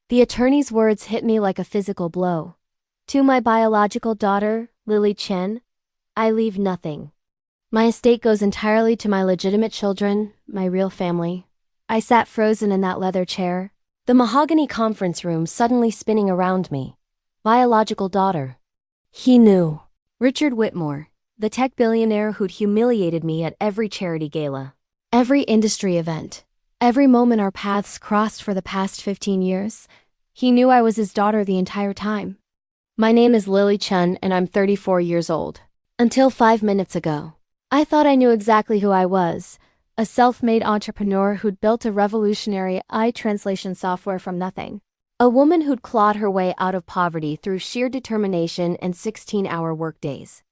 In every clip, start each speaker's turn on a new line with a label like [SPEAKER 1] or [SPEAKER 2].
[SPEAKER 1] The attorney's words hit me like a physical blow. To my biological daughter, Lily Chen, I leave nothing. My estate goes entirely to my legitimate children, my real family. I sat frozen in that leather chair, the mahogany conference room suddenly spinning around me. Biological daughter. He knew. Richard Whitmore, the tech billionaire who'd humiliated me at every charity gala, every industry event, every moment our paths crossed for the past 15 years. He knew I was his daughter the entire time. My name is Lily Chen and I'm 34 years old. Until 5 minutes ago, I thought I knew exactly who I was, a self-made entrepreneur who'd built a revolutionary AI translation software from nothing. A woman who'd clawed her way out of poverty through sheer determination and 16-hour workdays.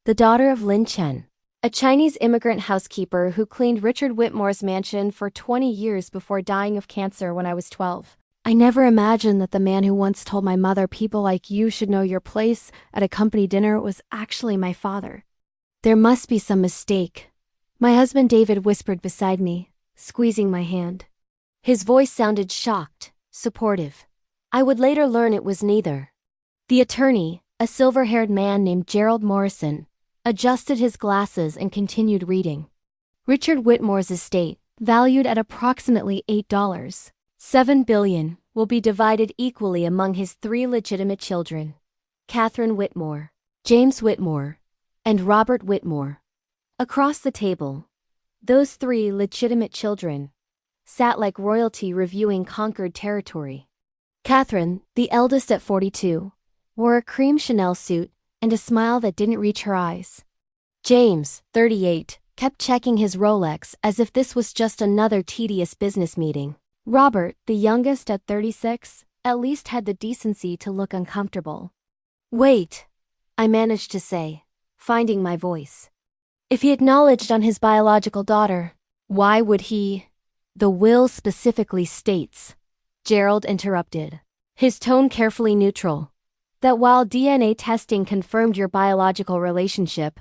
[SPEAKER 1] The daughter of Lin Chen, a Chinese immigrant housekeeper who cleaned Richard Whitmore's mansion for 20 years before dying of cancer when I was 12. I never imagined that the man who once told my mother people like you should know your place at a company dinner was actually my father. There must be some mistake. My husband David whispered beside me, squeezing my hand. His voice sounded shocked, supportive. I would later learn it was neither. The attorney, a silver-haired man named Gerald Morrison, adjusted his glasses and continued reading. Richard Whitmore's estate, valued at approximately $8.7 billion, will be divided equally among his 3 legitimate children, Catherine Whitmore, James Whitmore, and Robert Whitmore. Across the table, those 3 legitimate children sat like royalty reviewing conquered territory. Catherine, the eldest at 42, wore a cream Chanel suit and a smile that didn't reach her eyes. James, 38, kept checking his Rolex as if this was just another tedious business meeting. Robert, the youngest at 36, at least had the decency to look uncomfortable. Wait, I managed to say, finding my voice. If he acknowledged on his biological daughter, why would he? The will specifically states, Gerald interrupted, his tone carefully neutral, that while DNA testing confirmed your biological relationship,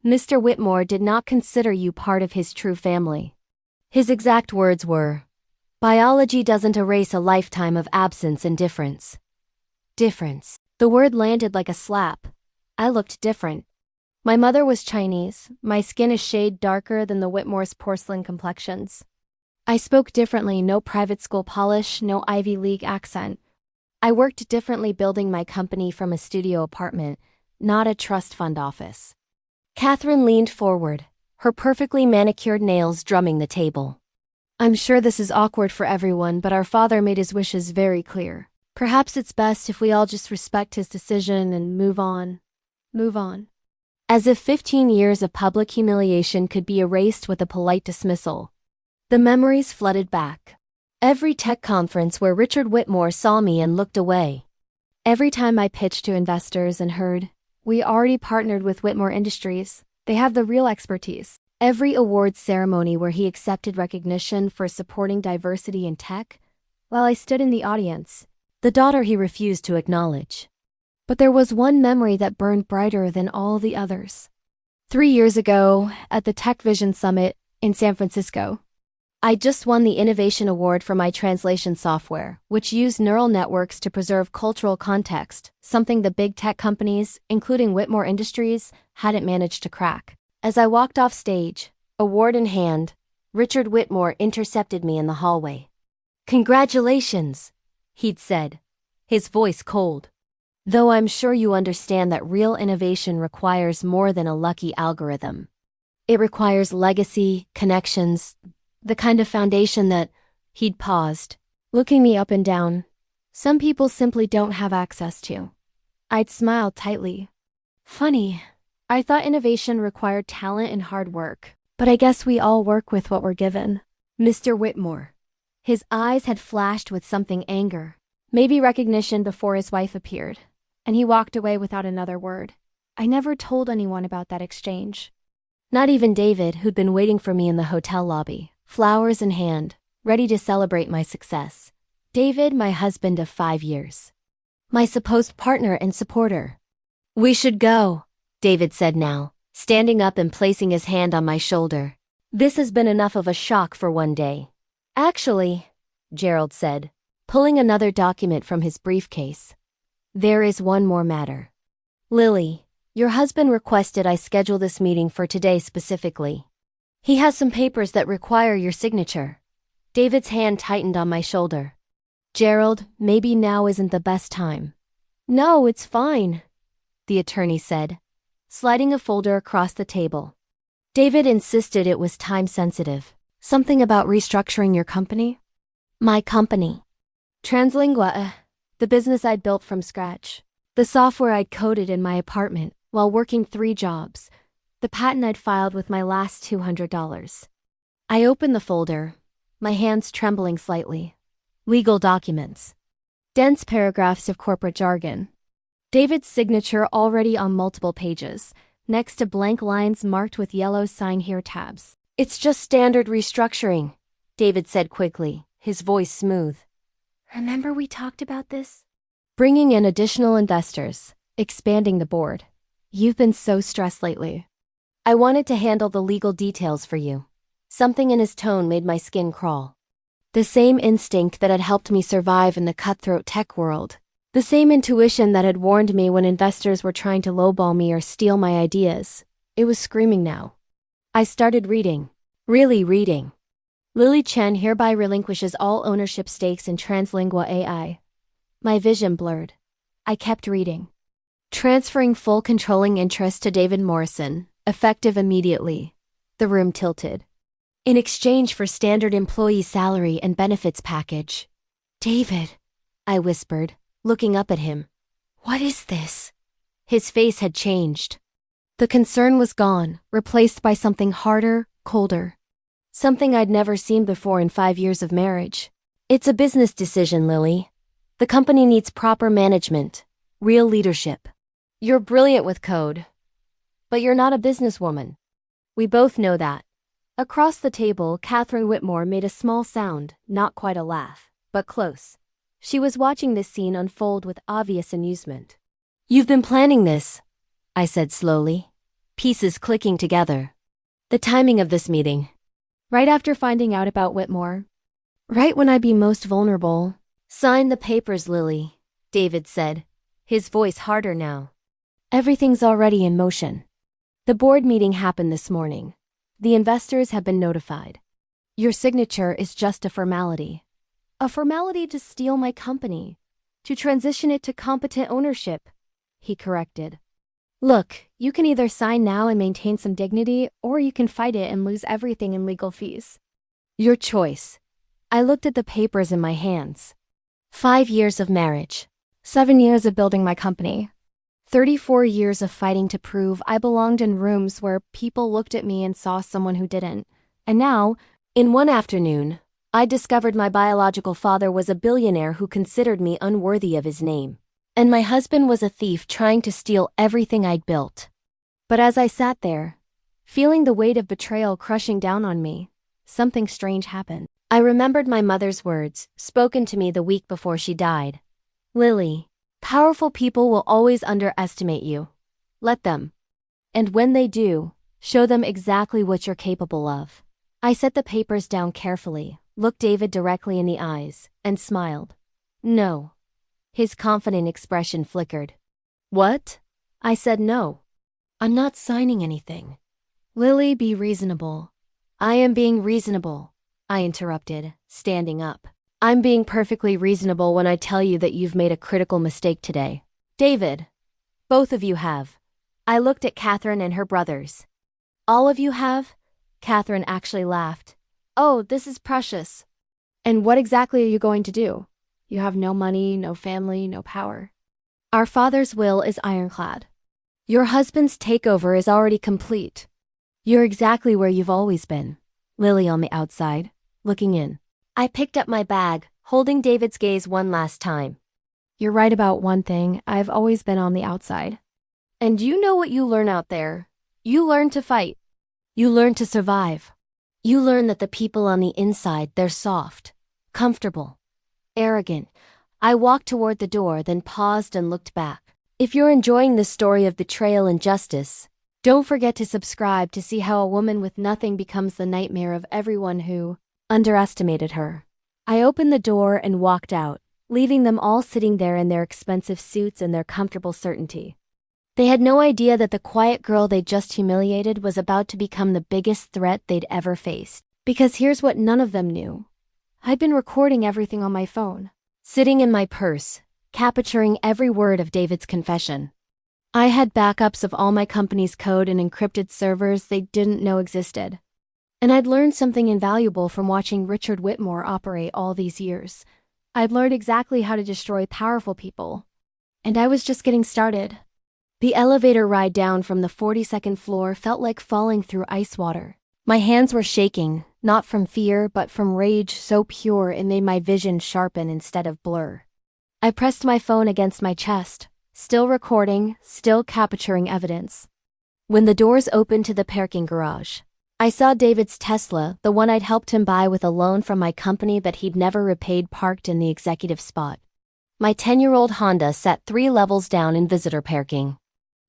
[SPEAKER 1] Mr. Whitmore did not consider you part of his true family. His exact words were, biology doesn't erase a lifetime of absence and difference. Difference. The word landed like a slap. I looked different. My mother was Chinese, my skin a shade darker than the Whitmore's porcelain complexions. I spoke differently, no private school polish, no Ivy League accent. I worked differently building my company from a studio apartment, not a trust fund office. Catherine leaned forward, her perfectly manicured nails drumming the table. I'm sure this is awkward for everyone, but our father made his wishes very clear. Perhaps it's best if we all just respect his decision and move on. Move on. As if 15 years of public humiliation could be erased with a polite dismissal. The memories flooded back. Every tech conference where Richard Whitmore saw me and looked away. Every time I pitched to investors and heard, we already partnered with Whitmore Industries, they have the real expertise. Every awards ceremony where he accepted recognition for supporting diversity in tech, while I stood in the audience, the daughter he refused to acknowledge. But there was one memory that burned brighter than all the others. 3 years ago, at the Tech Vision Summit in San Francisco, I just won the Innovation Award for my translation software, which used neural networks to preserve cultural context, something the big tech companies, including Whitmore Industries, hadn't managed to crack. As I walked off stage, award in hand, Richard Whitmore intercepted me in the hallway. Congratulations, he'd said, his voice cold. Though I'm sure you understand that real innovation requires more than a lucky algorithm. It requires legacy, connections, the kind of foundation that, he'd paused, looking me up and down, some people simply don't have access to. I'd smiled tightly. Funny, I thought innovation required talent and hard work, but I guess we all work with what we're given. Mr. Whitmore. His eyes had flashed with something anger, maybe recognition before his wife appeared, and he walked away without another word. I never told anyone about that exchange. Not even David, who'd been waiting for me in the hotel lobby, flowers in hand, ready to celebrate my success. David, my husband of 5 years. My supposed partner and supporter. We should go, David said now, standing up and placing his hand on my shoulder. This has been enough of a shock for one day. Actually, Gerald said, pulling another document from his briefcase. There is one more matter. Lily, your husband requested I schedule this meeting for today specifically. He has some papers that require your signature. David's hand tightened on my shoulder. Gerald, maybe now isn't the best time. No, it's fine, the attorney said, sliding a folder across the table. David insisted it was time-sensitive. Something about restructuring your company? My company. Translingua, the business I'd built from scratch. The software I'd coded in my apartment while working 3 jobs. The patent I'd filed with my last $200. I opened the folder, my hands trembling slightly. Legal documents. Dense paragraphs of corporate jargon. David's signature already on multiple pages, next to blank lines marked with yellow sign here tabs. It's just standard restructuring, David said quickly, his voice smooth. Remember we talked about this? Bringing in additional investors, expanding the board. You've been so stressed lately. I wanted to handle the legal details for you. Something in his tone made my skin crawl. The same instinct that had helped me survive in the cutthroat tech world. The same intuition that had warned me when investors were trying to lowball me or steal my ideas. It was screaming now. I started reading. Really reading. Lily Chen hereby relinquishes all ownership stakes in Translingua AI. My vision blurred. I kept reading. Transferring full controlling interest to David Morrison, effective immediately. The room tilted. In exchange for standard employee salary and benefits package. David, I whispered, looking up at him. What is this? His face had changed. The concern was gone, replaced by something harder, colder. Something I'd never seen before in 5 years of marriage. It's a business decision, Lily. The company needs proper management, real leadership. You're brilliant with code, but you're not a businesswoman. We both know that. Across the table, Catherine Whitmore made a small sound, not quite a laugh, but close. She was watching this scene unfold with obvious amusement. You've been planning this, I said slowly, pieces clicking together. The timing of this meeting. Right after finding out about Whitmore. Right when I'd be most vulnerable. Sign the papers, Lily, David said, his voice harder now. Everything's already in motion. The board meeting happened this morning. The investors have been notified. Your signature is just a formality. A formality to steal my company, to transition it to competent ownership, he corrected. Look, you can either sign now and maintain some dignity, or you can fight it and lose everything in legal fees. Your choice. I looked at the papers in my hands. 5 years of marriage. 7 years of building my company. 34 years of fighting to prove I belonged in rooms where people looked at me and saw someone who didn't. And now, in one afternoon, I discovered my biological father was a billionaire who considered me unworthy of his name. And my husband was a thief trying to steal everything I'd built. But as I sat there, feeling the weight of betrayal crushing down on me, something strange happened. I remembered my mother's words, spoken to me the week before she died. Lily, powerful people will always underestimate you. Let them. And when they do, show them exactly what you're capable of. I set the papers down carefully, looked David directly in the eyes, and smiled. No. His confident expression flickered. What? I said no. I'm not signing anything. Lily, be reasonable. I am being reasonable, I interrupted, standing up. I'm being perfectly reasonable when I tell you that you've made a critical mistake today. David, both of you have. I looked at Catherine and her brothers. All of you have? Catherine actually laughed. Oh, this is precious. And what exactly are you going to do? You have no money, no family, no power. Our father's will is ironclad. Your husband's takeover is already complete. You're exactly where you've always been. Lily on the outside, looking in. I picked up my bag, holding David's gaze one last time. You're right about one thing, I've always been on the outside. And you know what you learn out there. You learn to fight. You learn to survive. You learn that the people on the inside, they're soft, comfortable, arrogant. I walked toward the door, then paused and looked back. If you're enjoying this story of betrayal and justice, don't forget to subscribe to see how a woman with nothing becomes the nightmare of everyone who underestimated her. I opened the door and walked out, leaving them all sitting there in their expensive suits and their comfortable certainty. They had no idea that the quiet girl they just humiliated was about to become the biggest threat they'd ever faced. Because here's what none of them knew. I'd been recording everything on my phone, sitting in my purse, capturing every word of David's confession. I had backups of all my company's code and encrypted servers they didn't know existed. And I'd learned something invaluable from watching Richard Whitmore operate all these years. I'd learned exactly how to destroy powerful people. And I was just getting started. The elevator ride down from the 42nd floor felt like falling through ice water. My hands were shaking, not from fear but from rage so pure it made my vision sharpen instead of blur. I pressed my phone against my chest, still recording, still capturing evidence. When the doors opened to the parking garage, I saw David's Tesla, the one I'd helped him buy with a loan from my company but he'd never repaid, parked in the executive spot. My 10-year-old Honda sat 3 levels down in visitor parking.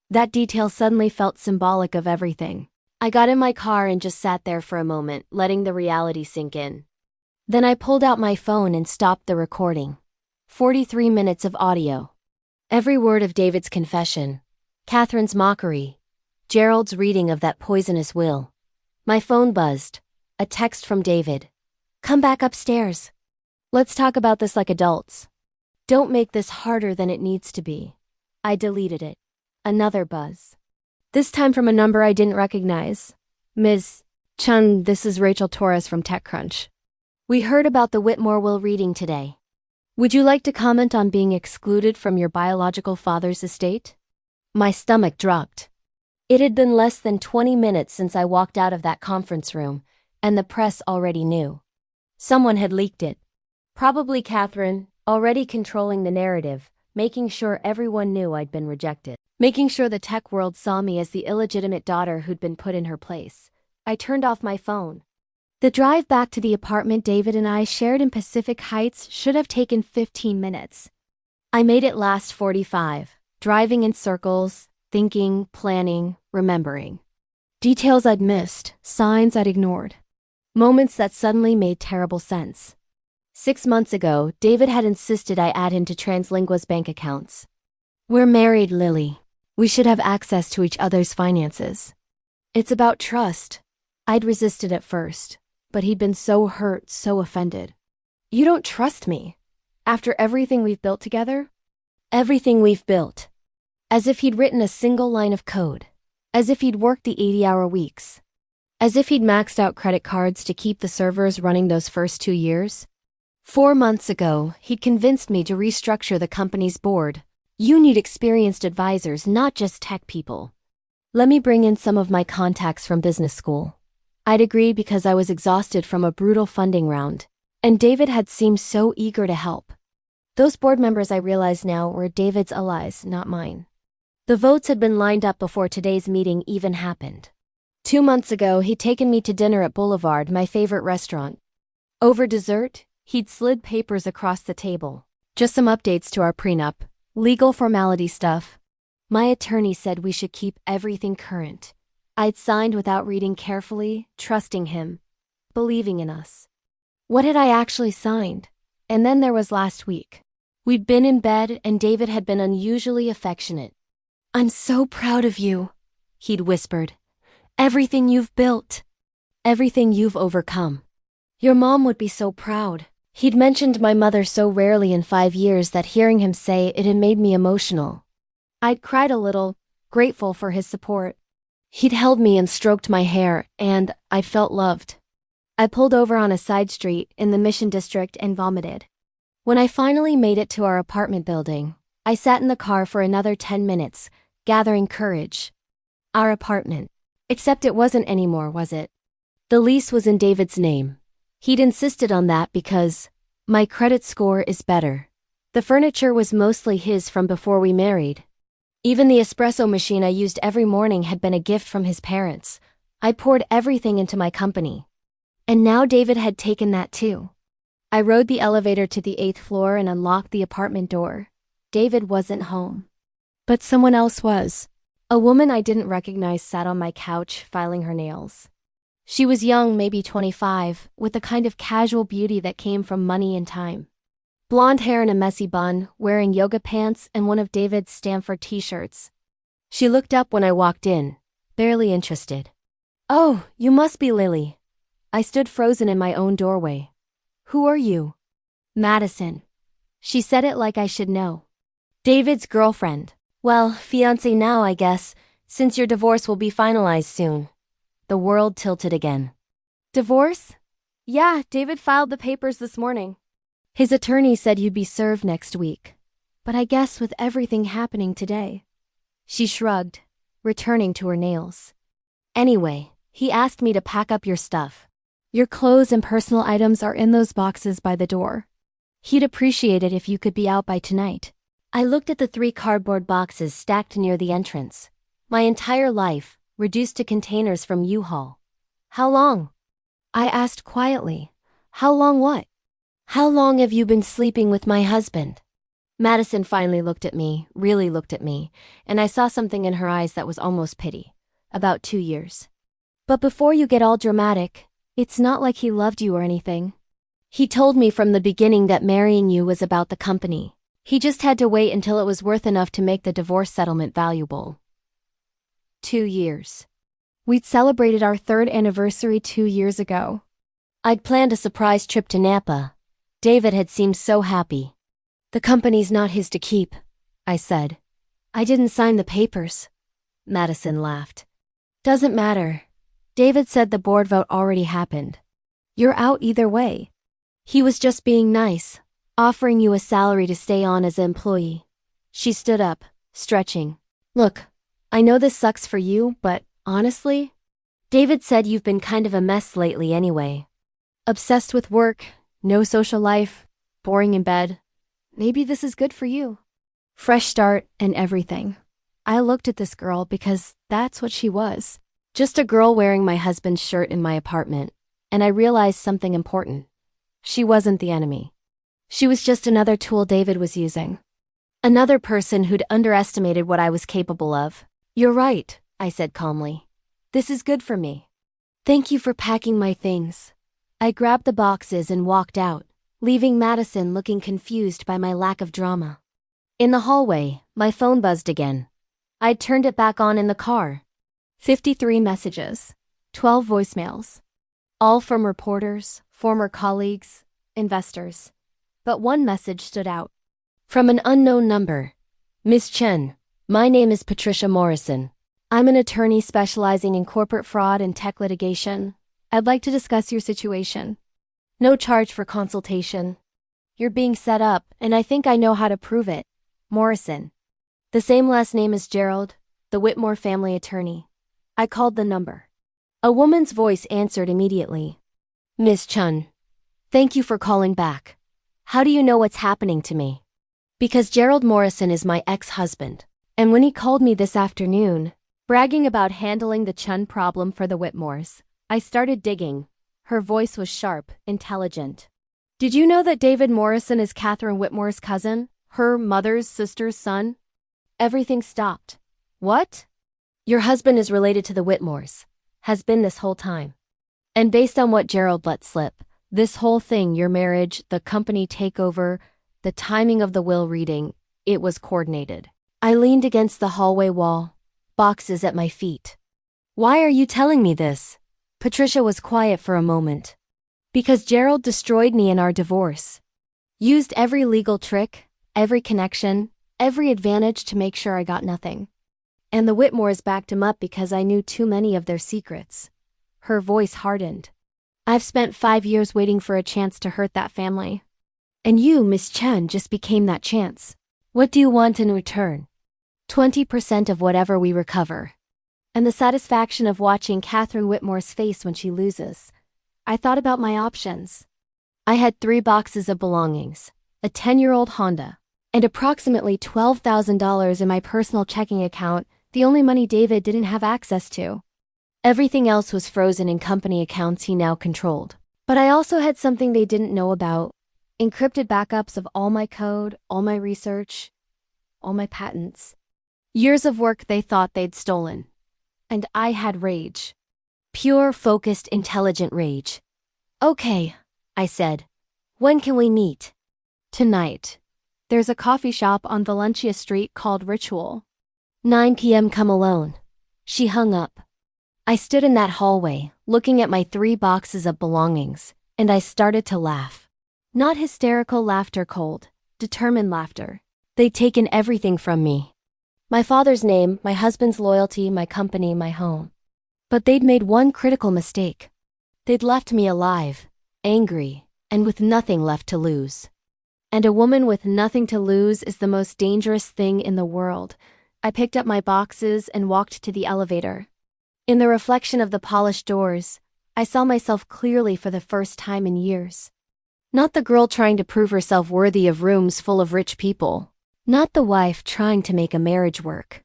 [SPEAKER 1] That detail suddenly felt symbolic of everything. I got in my car and just sat there for a moment, letting the reality sink in. Then I pulled out my phone and stopped the recording. 43 minutes of audio. Every word of David's confession, Catherine's mockery, Gerald's reading of that poisonous will. My phone buzzed. A text from David. "Come back upstairs. Let's talk about this like adults. Don't make this harder than it needs to be." I deleted it. Another buzz. This time from a number I didn't recognize. "Ms. Chun, this is Rachel Torres from TechCrunch. We heard about the Whitmore will reading today. Would you like to comment on being excluded from your biological father's estate?" My stomach dropped. It had been less than 20 minutes since I walked out of that conference room, and the press already knew. Someone had leaked it. Probably Catherine, already controlling the narrative, making sure everyone knew I'd been rejected. Making sure the tech world saw me as the illegitimate daughter who'd been put in her place. I turned off my phone. The drive back to the apartment David and I shared in Pacific Heights should have taken 15 minutes. I made it last 45, driving in circles, thinking, planning, remembering. Details I'd missed, signs I'd ignored. Moments that suddenly made terrible sense. 6 months ago, David had insisted I add him to Translingua's bank accounts. "We're married, Lily. We should have access to each other's finances. It's about trust." I'd resisted at first, but he'd been so hurt, so offended. "You don't trust me? After everything we've built together?" Everything we've built. As if he'd written a single line of code. As if he'd worked the 80-hour weeks. As if he'd maxed out credit cards to keep the servers running those first 2 years. 4 months ago, he'd convinced me to restructure the company's board. "You need experienced advisors, not just tech people. Let me bring in some of my contacts from business school." I'd agreed because I was exhausted from a brutal funding round, and David had seemed so eager to help. Those board members, I realized now, were David's allies, not mine. The votes had been lined up before today's meeting even happened. 2 months ago, he'd taken me to dinner at Boulevard, my favorite restaurant. Over dessert, he'd slid papers across the table. Just some updates to our prenup. Legal formality stuff. My attorney said we should keep everything current. I'd signed without reading carefully, trusting him, believing in us. What had I actually signed? And then there was last week. We'd been in bed and David had been unusually affectionate. "I'm so proud of you," he'd whispered. "Everything you've built. Everything you've overcome. Your mom would be so proud." He'd mentioned my mother so rarely in 5 years that hearing him say it had made me emotional. I'd cried a little, grateful for his support. He'd held me and stroked my hair, and I felt loved. I pulled over on a side street in the Mission District and vomited. When I finally made it to our apartment building, I sat in the car for another 10 minutes, gathering courage. Our apartment. Except it wasn't anymore, was it? The lease was in David's name. He'd insisted on that because my credit score is better. The furniture was mostly his from before we married. Even the espresso machine I used every morning had been a gift from his parents. I poured everything into my company. And now David had taken that too. I rode the elevator to the 8th floor and unlocked the apartment door. David wasn't home. But someone else was. A woman I didn't recognize sat on my couch, filing her nails. She was young, maybe 25, with the kind of casual beauty that came from money and time. Blonde hair in a messy bun, wearing yoga pants and one of David's Stanford t-shirts. She looked up when I walked in, barely interested. "Oh, you must be Lily." I stood frozen in my own doorway. "Who are you?" "Madison." She said it like I should know. "David's girlfriend. Well, fiancé now, I guess, since your divorce will be finalized soon." The world tilted again. "Divorce?" "Yeah, David filed the papers this morning. His attorney said you'd be served next week. But I guess with everything happening today." She shrugged, returning to her nails. "Anyway, he asked me to pack up your stuff. Your clothes and personal items are in those boxes by the door. He'd appreciate it if you could be out by tonight." I looked at the 3 cardboard boxes stacked near the entrance. My entire life, reduced to containers from U-Haul. "How long?" I asked quietly. "How long what?" "How long have you been sleeping with my husband?" Madison finally looked at me, really looked at me, and I saw something in her eyes that was almost pity. "About 2 years. But before you get all dramatic, it's not like he loved you or anything. He told me from the beginning that marrying you was about the company. He just had to wait until it was worth enough to make the divorce settlement valuable." 2 years. We'd celebrated our 3rd anniversary 2 years ago. I'd planned a surprise trip to Napa. David had seemed so happy. "The company's not his to keep," I said. "I didn't sign the papers." Madison laughed. "Doesn't matter. David said the board vote already happened. You're out either way. He was just being nice, offering you a salary to stay on as an employee." She stood up, stretching. "Look, I know this sucks for you, but honestly, David said you've been kind of a mess lately anyway. Obsessed with work, no social life, boring in bed. Maybe this is good for you. Fresh start and everything." I looked at this girl because that's what she was. Just a girl wearing my husband's shirt in my apartment, and I realized something important. She wasn't the enemy. She was just another tool David was using. Another person who'd underestimated what I was capable of. "You're right," I said calmly. "This is good for me. Thank you for packing my things." I grabbed the boxes and walked out, leaving Madison looking confused by my lack of drama. In the hallway, my phone buzzed again. I'd turned it back on in the car. 53 messages, 12 voicemails. All from reporters, former colleagues, investors. But one message stood out. From an unknown number. "Miss Chen, my name is Patricia Morrison. I'm an attorney specializing in corporate fraud and tech litigation. I'd like to discuss your situation. No charge for consultation. You're being set up, and I think I know how to prove it. Morrison." The same last name as Gerald, the Whitmore family attorney. I called the number. A woman's voice answered immediately. "Miss Chun, thank you for calling back. How do you know what's happening to me?" "Because Gerald Morrison is my ex-husband. And when he called me this afternoon, bragging about handling the Chun problem for the Whitmores, I started digging." Her voice was sharp, intelligent. "Did you know that David Morrison is Catherine Whitmore's cousin? Her mother's sister's son?" Everything stopped. "What?" "Your husband is related to the Whitmores. Has been this whole time. And based on what Gerald let slip, this whole thing, your marriage, the company takeover, the timing of the will reading, it was coordinated." I leaned against the hallway wall, boxes at my feet. "Why are you telling me this?" Patricia was quiet for a moment. "Because Gerald destroyed me in our divorce. Used every legal trick, every connection, every advantage to make sure I got nothing. And the Whitmores backed him up because I knew too many of their secrets." Her voice hardened. "I've spent 5 years waiting for a chance to hurt that family. And you, Miss Chen, just became that chance. What do you want in return?" 20% of whatever we recover. And the satisfaction of watching Catherine Whitmore's face when she loses. I thought about my options. I had 3 boxes of belongings, a 10-year-old Honda, and approximately $12,000 in my personal checking account, the only money David didn't have access to. Everything else was frozen in company accounts he now controlled. But I also had something they didn't know about. Encrypted backups of all my code, all my research, all my patents. Years of work they thought they'd stolen. And I had rage. Pure, focused, intelligent rage. "Okay," I said. "When can we meet?" Tonight. There's a coffee shop on Valencia Street called Ritual. 9 p.m. Come alone. She hung up. I stood in that hallway, looking at my 3 boxes of belongings, and I started to laugh. Not hysterical laughter, cold, determined laughter. They'd taken everything from me. My father's name, my husband's loyalty, my company, my home. But they'd made one critical mistake. They'd left me alive, angry, and with nothing left to lose. And a woman with nothing to lose is the most dangerous thing in the world. I picked up my boxes and walked to the elevator. In the reflection of the polished doors, I saw myself clearly for the first time in years. Not the girl trying to prove herself worthy of rooms full of rich people. Not the wife trying to make a marriage work.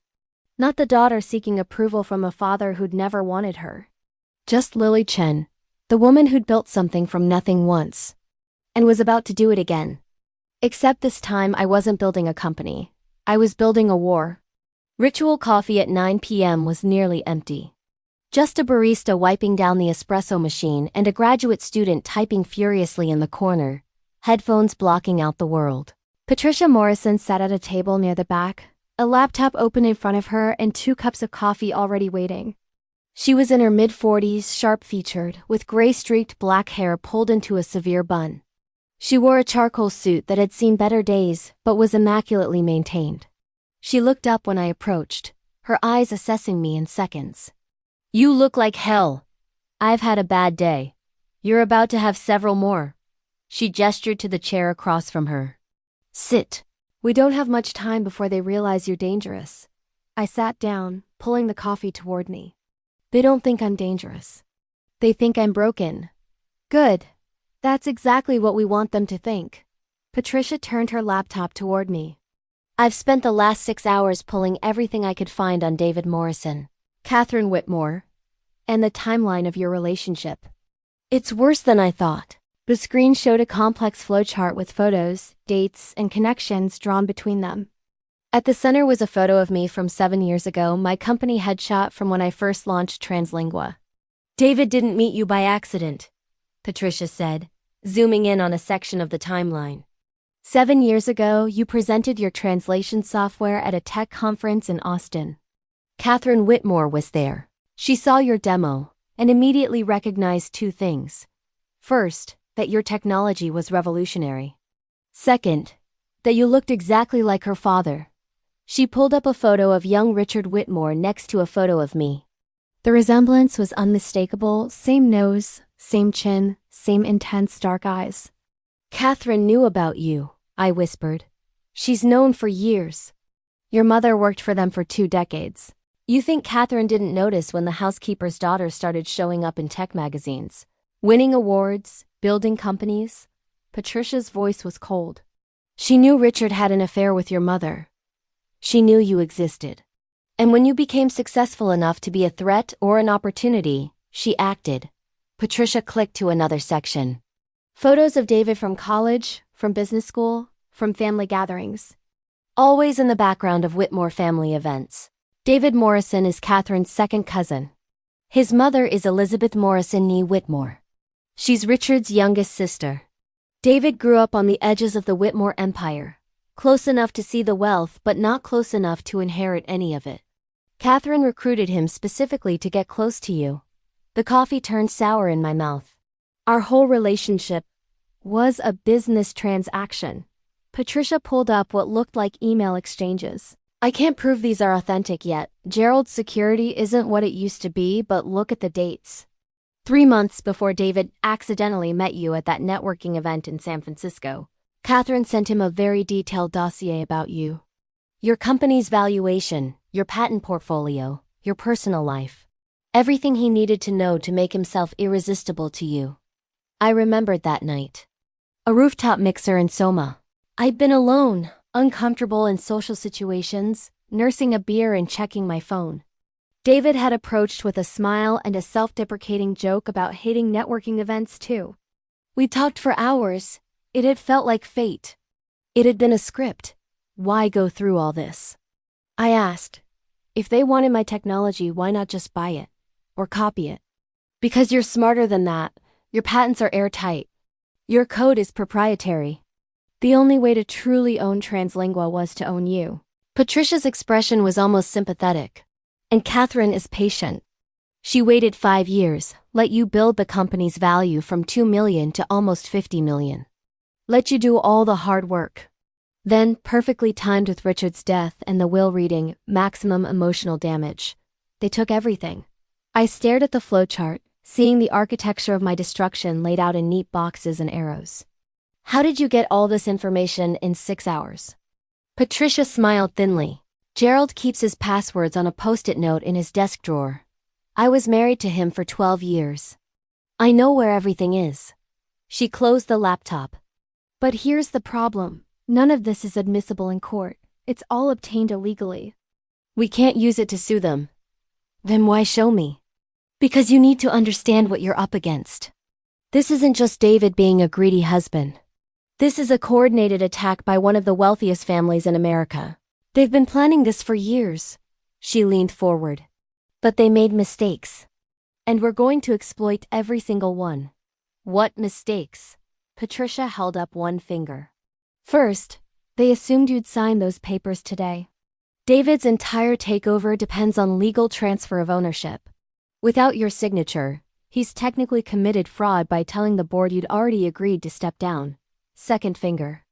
[SPEAKER 1] Not the daughter seeking approval from a father who'd never wanted her. Just Lily Chen, the woman who'd built something from nothing once, and was about to do it again. Except this time I wasn't building a company. I was building a war. Ritual coffee at 9 p.m. was nearly empty. Just a barista wiping down the espresso machine and a graduate student typing furiously in the corner, headphones blocking out the world. Patricia Morrison sat at a table near the back, a laptop open in front of her and 2 cups of coffee already waiting. She was in her mid-40s, sharp-featured, with gray-streaked black hair pulled into a severe bun. She wore a charcoal suit that had seen better days, but was immaculately maintained. She looked up when I approached, her eyes assessing me in seconds. "You look like hell. I've had a bad day. You're about to have several more." She gestured to the chair across from her. "Sit. We don't have much time before they realize you're dangerous." I sat down, pulling the coffee toward me. "They don't think I'm dangerous. They think I'm broken." "Good. That's exactly what we want them to think." Patricia turned her laptop toward me. "I've spent the last 6 hours pulling everything I could find on David Morrison, Catherine Whitmore, and the timeline of your relationship. It's worse than I thought." The screen showed a complex flowchart with photos, dates, and connections drawn between them. At the center was a photo of me from 7 years ago, my company headshot from when I first launched Translingua. "David didn't meet you by accident," Patricia said, zooming in on a section of the timeline. 7 years ago, you presented your translation software at a tech conference in Austin. Catherine Whitmore was there. She saw your demo and immediately recognized 2 things. First, that your technology was revolutionary. Second, that you looked exactly like her father. She pulled up a photo of young Richard Whitmore next to a photo of me. The resemblance was unmistakable, same nose, same chin, same intense dark eyes. "Catherine knew about you," I whispered. "She's known for years. Your mother worked for them for 2 decades. You think Catherine didn't notice when the housekeeper's daughter started showing up in tech magazines, winning awards, building companies?" Patricia's voice was cold. "She knew Richard had an affair with your mother. She knew you existed. And when you became successful enough to be a threat or an opportunity, she acted." Patricia clicked to another section. Photos of David from college, from business school, from family gatherings. Always in the background of Whitmore family events. David Morrison is Catherine's second cousin. His mother is Elizabeth Morrison nee Whitmore. She's Richard's youngest sister. David grew up on the edges of the Whitmore empire, close enough to see the wealth but not close enough to inherit any of it. Catherine recruited him specifically to get close to you. The coffee turned sour in my mouth. Our whole relationship was a business transaction. Patricia pulled up what looked like email exchanges. "I can't prove these are authentic yet. Gerald's security isn't what it used to be, but look at the dates. 3 months before David accidentally met you at that networking event in San Francisco, Catherine sent him a very detailed dossier about you. Your company's valuation, your patent portfolio, your personal life. Everything he needed to know to make himself irresistible to you." I remembered that night. A rooftop mixer in Soma. I'd been alone, uncomfortable in social situations, nursing a beer and checking my phone. David had approached with a smile and a self-deprecating joke about hating networking events too. We talked for hours. It had felt like fate. It had been a script. Why go through all this? I asked, if they wanted my technology, why not just buy it? Or copy it? "Because you're smarter than that. Your patents are airtight. Your code is proprietary." The only way to truly own Translingua was to own you. Patricia's expression was almost sympathetic. And Catherine is patient. She waited 5 years, let you build the company's value from 2 million to almost 50 million. Let you do all the hard work. Then, perfectly timed with Richard's death and the will reading, maximum emotional damage. They took everything. I stared at the flowchart, seeing the architecture of my destruction laid out in neat boxes and arrows. How did you get all this information in 6 hours? Patricia smiled thinly. Gerald keeps his passwords on a post-it note in his desk drawer. I was married to him for 12 years. I know where everything is. She closed the laptop. But here's the problem. None of this is admissible in court. It's all obtained illegally. We can't use it to sue them. Then why show me? Because you need to understand what you're up against. This isn't just David being a greedy husband. This is a coordinated attack by one of the wealthiest families in America. They've been planning this for years. She leaned forward. But they made mistakes. And we're going to exploit every single one. What mistakes? Patricia held up one finger. First, they assumed you'd sign those papers today. David's entire takeover depends on legal transfer of ownership. Without your signature, he's technically committed fraud by telling the board you'd already agreed to step down. Second finger.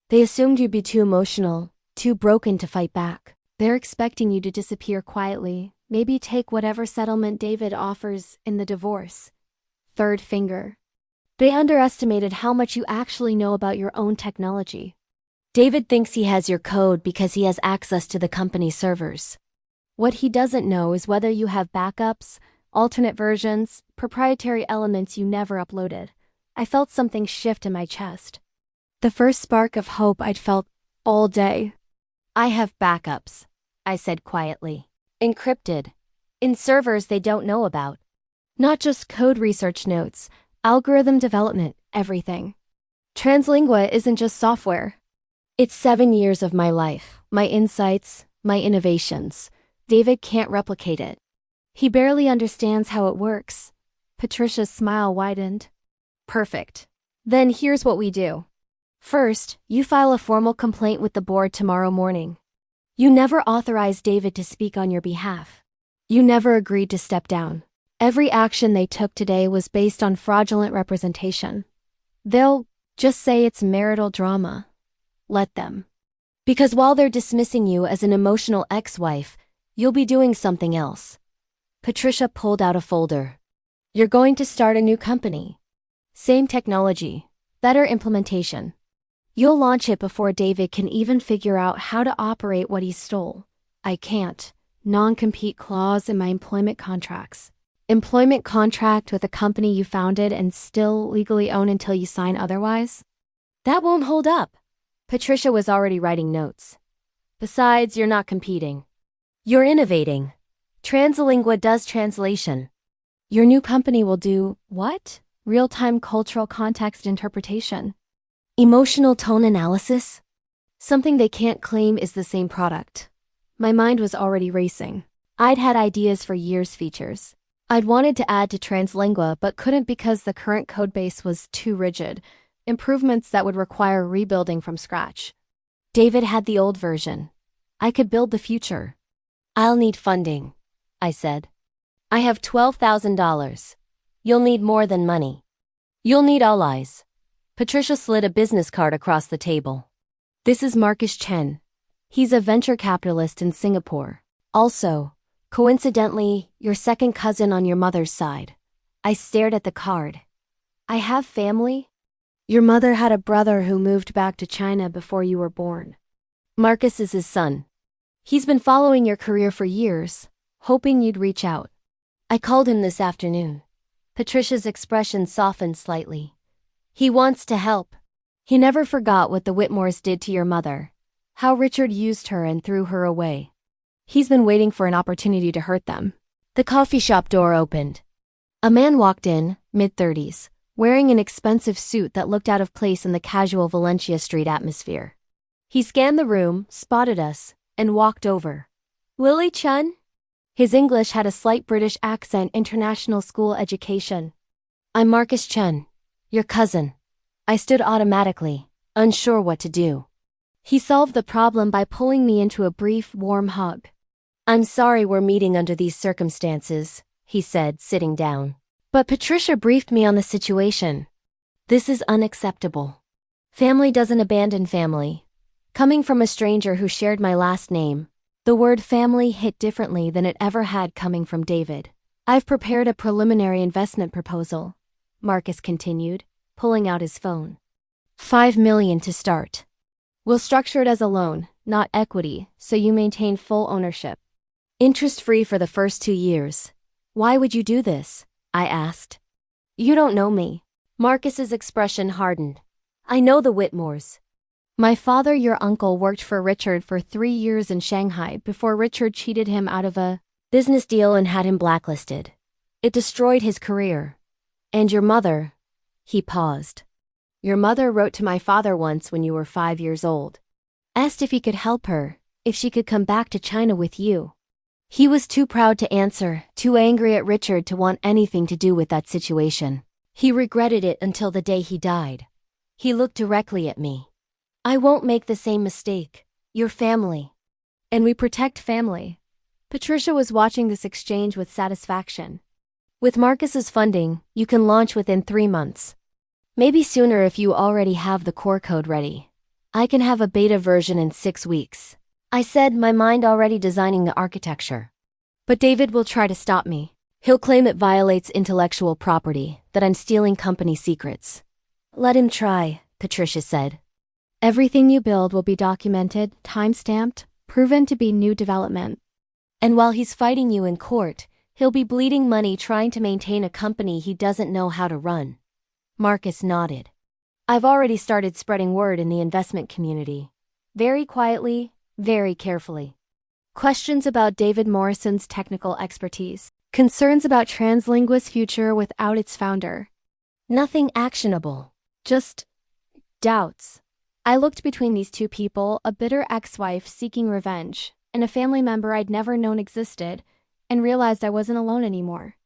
[SPEAKER 1] They assumed you'd be too emotional, too broken to fight back. They're expecting you to disappear quietly, maybe take whatever settlement David offers in the divorce. Third finger. They underestimated how much you actually know about your own technology. David thinks he has your code because he has access to the company's servers. What he doesn't know is whether you have backups, alternate versions, proprietary elements you never uploaded. I felt something shift in my chest. The first spark of hope I'd felt all day. I have backups, I said quietly. Encrypted. In servers they don't know about. Not just code research notes, algorithm development, everything. Translingua isn't just software. It's 7 years of my life, my insights, my innovations. David can't replicate it. He barely understands how it works. Patricia's smile widened. Perfect. Then here's what we do. First, you file a formal complaint with the board tomorrow morning. You never authorized David to speak on your behalf. You never agreed to step down. Every action they took today was based on fraudulent representation. They'll just say it's marital drama. Let them. Because while they're dismissing you as an emotional ex-wife, you'll be doing something else. Patricia pulled out a folder. You're going to start a new company. Same technology, better implementation. You'll launch it before David can even figure out how to operate what he stole. I can't. Non-compete clause in my employment contracts. Employment contract with a company you founded and still legally own until you sign otherwise? That won't hold up. Patricia was already writing notes. Besides, you're not competing. You're innovating. Translingua does translation. Your new company will do what? Real-time cultural context interpretation. Emotional tone analysis? Something they can't claim is the same product. My mind was already racing. I'd had ideas for years features. I'd wanted to add to Translingua but couldn't because the current codebase was too rigid. Improvements that would require rebuilding from scratch. David had the old version. I could build the future. I'll need funding, I said. I have $12,000. You'll need more than money. You'll need allies. Patricia slid a business card across the table. This is Marcus Chen. He's a venture capitalist in Singapore. Also, coincidentally, your second cousin on your mother's side. I stared at the card. I have family? Your mother had a brother who moved back to China before you were born. Marcus is his son. He's been following your career for years, hoping you'd reach out. I called him this afternoon. Patricia's expression softened slightly. He wants to help. He never forgot what the Whitmores did to your mother, how Richard used her and threw her away. He's been waiting for an opportunity to hurt them. The coffee shop door opened. A man walked in, mid-30s, wearing an expensive suit that looked out of place in the casual Valencia Street atmosphere. He scanned the room, spotted us, and walked over. Lily Chun? His English had a slight British accent, international school education. I'm Marcus Chen, your cousin. I stood automatically. unsure what to do. He solved the problem by pulling me into a brief, warm hug. "I'm sorry we're meeting under these circumstances," he said, sitting down. "But Patricia briefed me on the situation. This is unacceptable. Family doesn't abandon family." Coming from a stranger who shared my last name, the word family hit differently than it ever had coming from David. "I've prepared a preliminary investment proposal," Marcus continued, pulling out his phone. "$5 million to start. We'll structure it as a loan, not equity, so you maintain full ownership. Interest-free for the first 2 years. Why would you do this?" I asked. "You don't know me." Marcus's expression hardened. "I know the Whitmores. My father, your uncle, worked for Richard for 3 years in Shanghai before Richard cheated him out of a business deal and had him blacklisted. It destroyed his career. And your mother..." He paused. "Your mother wrote to my father once when you were 5 years old. Asked if he could help her, if she could come back to China with you." He was too proud to answer, too angry at Richard to want anything to do with that situation. He regretted it until the day he died. He looked directly at me. "I won't make the same mistake. Your family. And we protect family." Patricia was watching this exchange with satisfaction. "With Marcus's funding, you can launch within 3 months. Maybe sooner if you already have the core code ready. I can have a beta version in 6 weeks." I said, my mind already designing the architecture. "But David will try to stop me. He'll claim it violates intellectual property, that I'm stealing company secrets." "Let him try," Patricia said. "Everything you build will be documented, time-stamped, proven to be new development. And while he's fighting you in court, he'll be bleeding money trying to maintain a company he doesn't know how to run." Marcus nodded. "I've already started spreading word in the investment community. Very quietly, very carefully. Questions about David Morrison's technical expertise. Concerns about Translingua's future without its founder. Nothing actionable. Just doubts." I looked between these two people, a bitter ex-wife seeking revenge, and a family member I'd never known existed, and realized I wasn't alone anymore.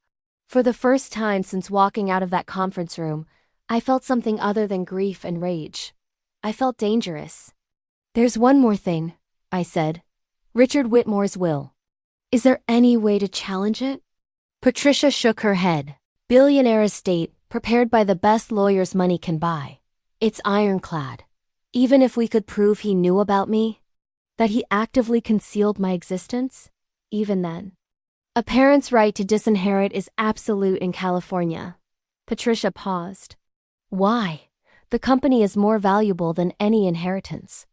[SPEAKER 1] For the first time since walking out of that conference room, I felt something other than grief and rage. I felt dangerous. "There's one more thing," I said. "Richard Whitmore's will. Is there any way to challenge it?" Patricia shook her head. "Billionaire estate, prepared by the best lawyers money can buy. It's ironclad. Even if we could prove he knew about me, that he actively concealed my existence, even then. A parent's right to disinherit is absolute in California." Patricia paused. "Why? The company is more valuable than any inheritance."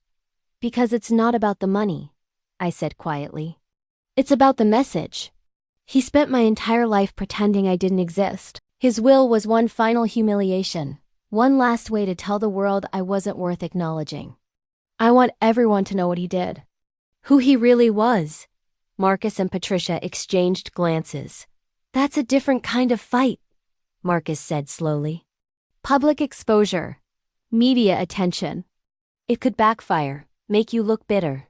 [SPEAKER 1] "Because it's not about the money," I said quietly. "It's about the message. He spent my entire life pretending I didn't exist. His will was one final humiliation, one last way to tell the world I wasn't worth acknowledging. I want everyone to know what he did. Who he really was." Marcus and Patricia exchanged glances. "That's a different kind of fight," Marcus said slowly. "Public exposure. Media attention. It could backfire, make you look bitter.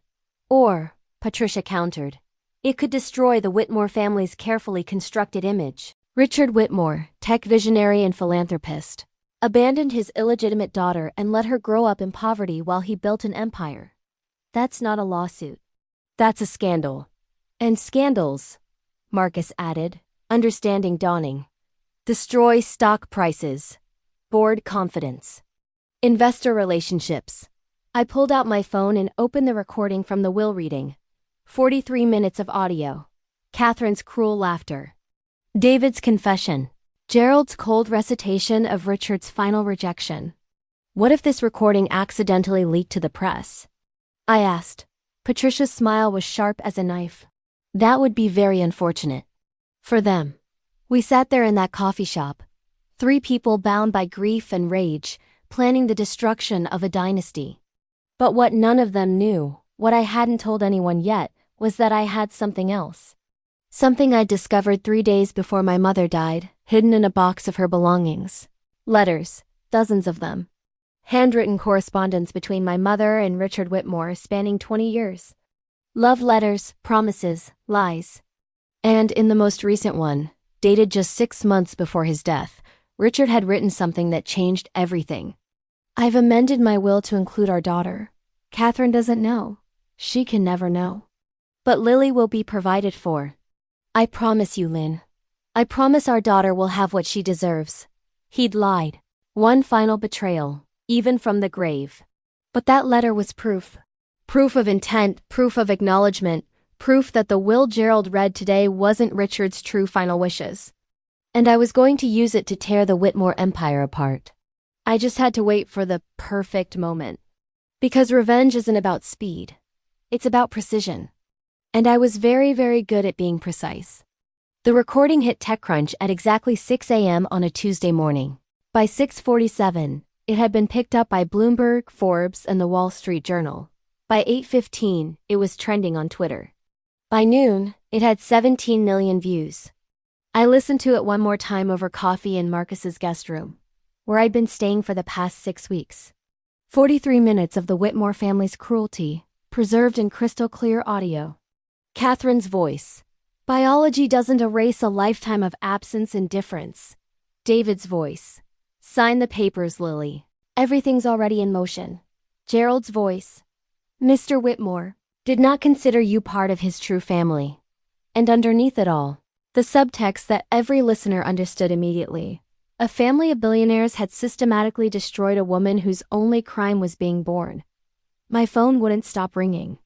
[SPEAKER 1] Or," Patricia countered, "it could destroy the Whitmore family's carefully constructed image. Richard Whitmore, tech visionary and philanthropist, abandoned his illegitimate daughter and let her grow up in poverty while he built an empire. That's not a lawsuit. That's a scandal. And scandals," Marcus added, understanding dawning, "destroy stock prices, board confidence, investor relationships." I pulled out my phone and opened the recording from the will reading. 43 minutes of audio. Catherine's cruel laughter. David's confession. Gerald's cold recitation of Richard's final rejection. What if this recording accidentally leaked to the press? I asked. Patricia's smile was sharp as a knife. That would be very unfortunate. For them. We sat there in that coffee shop. 3 people bound by grief and rage, planning the destruction of a dynasty. But what none of them knew, what I hadn't told anyone yet, was that I had something else. Something I'd discovered 3 days before my mother died, hidden in a box of her belongings. Letters, dozens of them. Handwritten correspondence between my mother and Richard Whitmore spanning 20 years. Love letters, promises, lies. And in the most recent one, dated just 6 months before his death, Richard had written something that changed everything. I've amended my will to include our daughter. Catherine doesn't know. She can never know. But Lily will be provided for. I promise you, Lynn. I promise our daughter will have what she deserves. He'd lied. One final betrayal, even from the grave. But that letter was proof. Proof of intent, proof of acknowledgement, proof that the will Gerald read today wasn't Richard's true final wishes. And I was going to use it to tear the Whitmore empire apart. I just had to wait for the perfect moment. Because revenge isn't about speed. It's about precision. And I was very, very good at being precise. The recording hit TechCrunch at exactly 6 a.m. on a Tuesday morning. By 6:47, it had been picked up by Bloomberg, Forbes, and the Wall Street Journal. By 8:15, it was trending on Twitter. By noon, it had 17 million views. I listened to it one more time over coffee in Marcus's guest room, where I'd been staying for the past 6 weeks. 43 minutes of the Whitmore family's cruelty, preserved in crystal clear audio. Catherine's voice. Biology doesn't erase a lifetime of absence and difference. David's voice. Sign the papers, Lily. Everything's already in motion. Gerald's voice. Mr. Whitmore did not consider you part of his true family. And underneath it all, the subtext that every listener understood immediately. A family of billionaires had systematically destroyed a woman whose only crime was being born. My phone wouldn't stop ringing.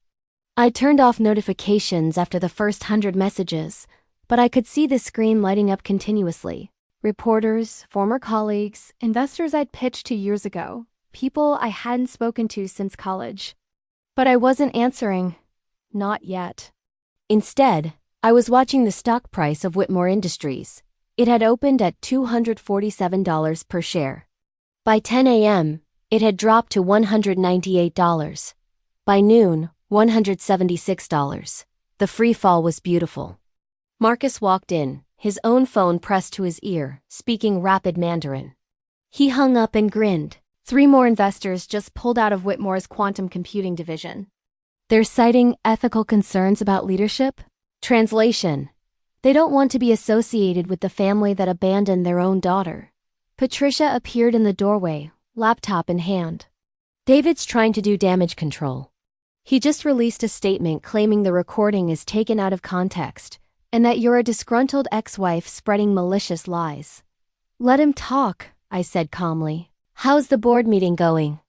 [SPEAKER 1] I turned off notifications after the first 100 messages, but I could see the screen lighting up continuously. Reporters, former colleagues, investors I'd pitched to years ago, people I hadn't spoken to since college. But I wasn't answering. Not yet. Instead, I was watching the stock price of Whitmore Industries. It had opened at $247 per share. By 10 a.m., it had dropped to $198. By noon, $176. The free fall was beautiful. Marcus walked in, his own phone pressed to his ear, speaking rapid Mandarin. He hung up and grinned. 3 more investors just pulled out of Whitmore's quantum computing division. They're citing ethical concerns about leadership? Translation. They don't want to be associated with the family that abandoned their own daughter. Patricia appeared in the doorway, laptop in hand. David's trying to do damage control. He just released a statement claiming the recording is taken out of context, and that you're a disgruntled ex-wife spreading malicious lies. Let him talk, I said calmly. How's the board meeting going?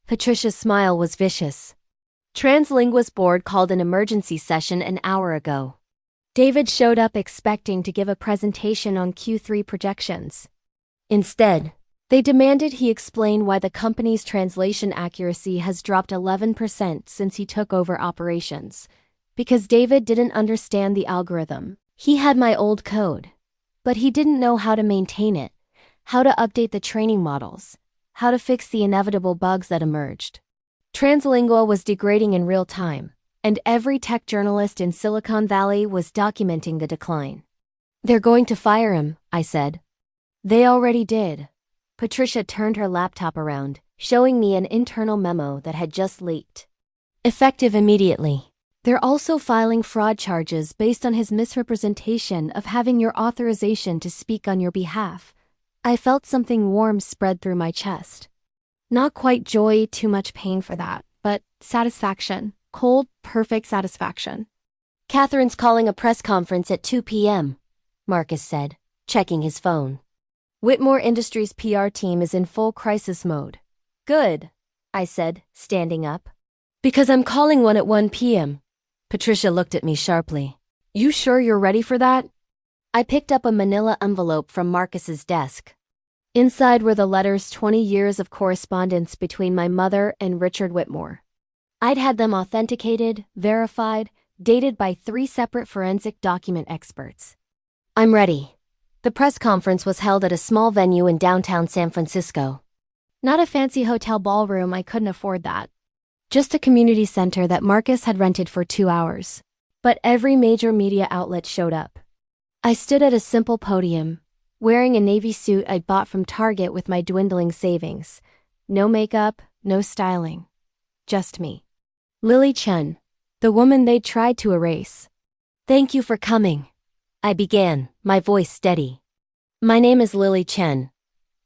[SPEAKER 1] Patricia's smile was vicious. Translingua's board called an emergency session an hour ago. David showed up expecting to give a presentation on Q3 projections. Instead, they demanded he explain why the company's translation accuracy has dropped 11% since he took over operations. Because David didn't understand the algorithm. He had my old code, but he didn't know how to maintain it, how to update the training models, how to fix the inevitable bugs that emerged. Translingua was degrading in real time, and every tech journalist in Silicon Valley was documenting the decline. They're going to fire him, I said. They already did. Patricia turned her laptop around, showing me an internal memo that had just leaked. Effective immediately. They're also filing fraud charges based on his misrepresentation of having your authorization to speak on your behalf. I felt something warm spread through my chest. Not quite joy, too much pain for that, but satisfaction. Cold, perfect satisfaction. Catherine's calling a press conference at 2 p.m., Marcus said, checking his phone. Whitmore Industries' PR team is in full crisis mode. Good, I said, standing up. Because I'm calling one at 1 p.m. Patricia looked at me sharply. You sure you're ready for that? I picked up a manila envelope from Marcus's desk. Inside were the letters 20 years of correspondence between my mother and Richard Whitmore. I'd had them authenticated, verified, dated by 3 separate forensic document experts. I'm ready. The press conference was held at a small venue in downtown San Francisco. Not a fancy hotel ballroom, I couldn't afford that. Just a community center that Marcus had rented for 2 hours. But every major media outlet showed up. I stood at a simple podium, wearing a navy suit I'd bought from Target with my dwindling savings. No makeup, no styling. Just me. Lily Chen, the woman they'd tried to erase. Thank you for coming. I began, my voice steady. My name is Lily Chen.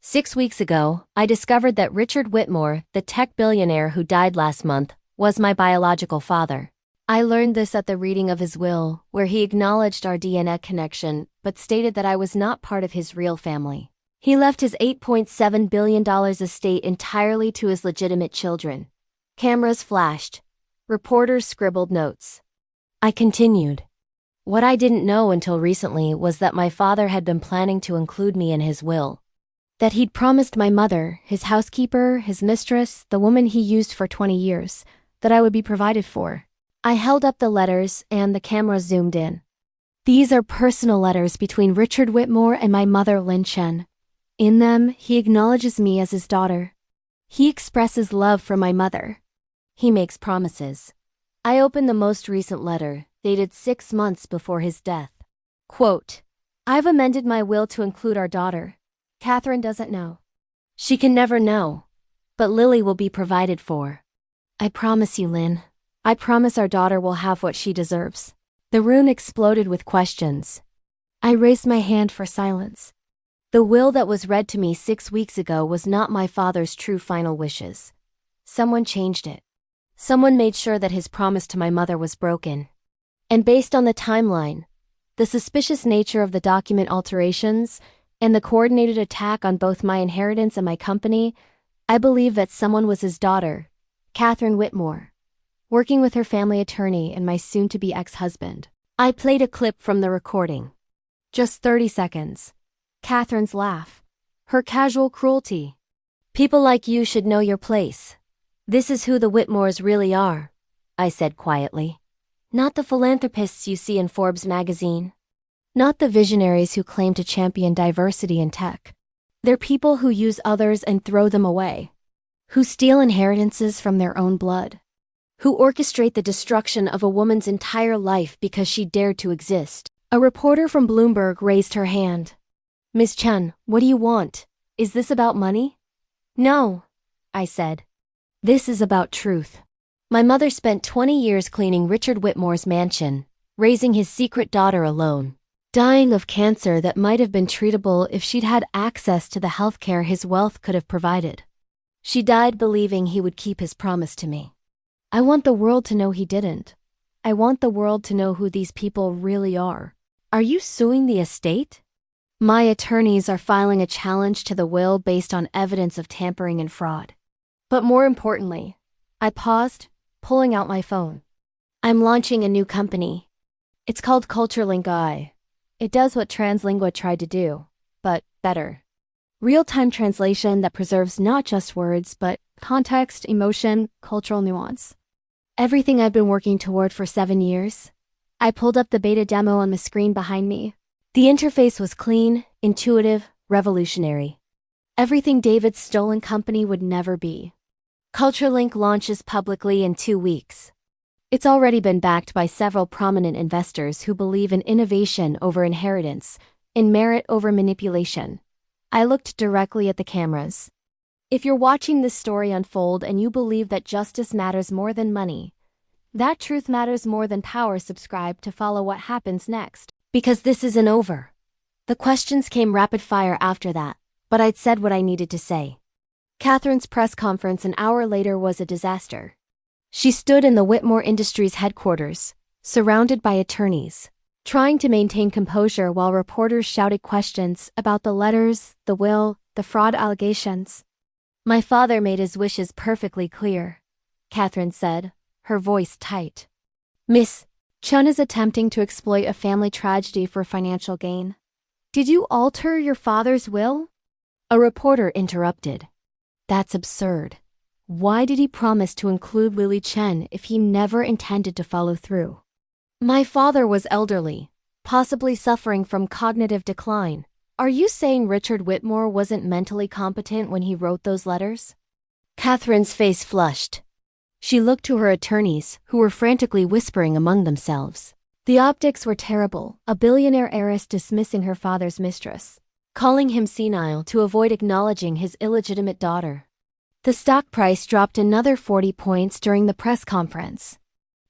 [SPEAKER 1] 6 weeks ago, I discovered that Richard Whitmore, the tech billionaire who died last month, was my biological father. I learned this at the reading of his will, where he acknowledged our DNA connection, but stated that I was not part of his real family. He left his $8.7 billion estate entirely to his legitimate children. Cameras flashed. Reporters scribbled notes. I continued. What I didn't know until recently was that my father had been planning to include me in his will. That he'd promised my mother, his housekeeper, his mistress, the woman he used for 20 years, that I would be provided for. I held up the letters and the camera zoomed in. These are personal letters between Richard Whitmore and my mother, Lin Chen. In them, he acknowledges me as his daughter. He expresses love for my mother. He makes promises. I opened the most recent letter, dated 6 months before his death. Quote, I've amended my will to include our daughter. Catherine doesn't know. She can never know. But Lily will be provided for. I promise you, Lynn. I promise our daughter will have what she deserves. The room exploded with questions. I raised my hand for silence. The will that was read to me 6 weeks ago was not my father's true final wishes. Someone changed it. Someone made sure that his promise to my mother was broken. And based on the timeline, the suspicious nature of the document alterations, and the coordinated attack on both my inheritance and my company, I believe that someone was his daughter, Catherine Whitmore, working with her family attorney and my soon-to-be ex-husband. I played a clip from the recording. Just 30 seconds. Catherine's laugh. Her casual cruelty. People like you should know your place. This is who the Whitmores really are, I said quietly. Not the philanthropists you see in Forbes magazine. Not the visionaries who claim to champion diversity in tech. They're people who use others and throw them away. Who steal inheritances from their own blood. Who orchestrate the destruction of a woman's entire life because she dared to exist. A reporter from Bloomberg raised her hand. Ms. Chen, what do you want? Is this about money? No, I said. This is about truth. My mother spent 20 years cleaning Richard Whitmore's mansion, raising his secret daughter alone. Dying of cancer that might have been treatable if she'd had access to the healthcare his wealth could have provided. She died believing he would keep his promise to me. I want the world to know he didn't. I want the world to know who these people really are. Are you suing the estate? My attorneys are filing a challenge to the will based on evidence of tampering and fraud. But more importantly, I paused, pulling out my phone. I'm launching a new company. It's called CultureLink AI. It does what Translingua tried to do, but better. Real-time translation that preserves not just words, but context, emotion, cultural nuance. Everything I've been working toward for 7 years. I pulled up the beta demo on the screen behind me. The interface was clean, intuitive, revolutionary. Everything David's stolen company would never be. CultureLink launches publicly in 2 weeks. It's already been backed by several prominent investors who believe in innovation over inheritance, in merit over manipulation. I looked directly at the cameras. If you're watching this story unfold and you believe that justice matters more than money, that truth matters more than power, subscribe to follow what happens next. Because this isn't over. The questions came rapid fire after that, but I'd said what I needed to say. Catherine's press conference an hour later was a disaster. She stood in the Whitmore Industries headquarters, surrounded by attorneys, trying to maintain composure while reporters shouted questions about the letters, the will, the fraud allegations. My father made his wishes perfectly clear, Catherine said, her voice tight. Miss Chen is attempting to exploit a family tragedy for financial gain. Did you alter your father's will? A reporter interrupted. That's absurd. Why did he promise to include Lily Chen if he never intended to follow through? My father was elderly, possibly suffering from cognitive decline. Are you saying Richard Whitmore wasn't mentally competent when he wrote those letters? Catherine's face flushed. She looked to her attorneys, who were frantically whispering among themselves. The optics were terrible, a billionaire heiress dismissing her father's mistress, calling him senile to avoid acknowledging his illegitimate daughter. The stock price dropped another 40 points during the press conference.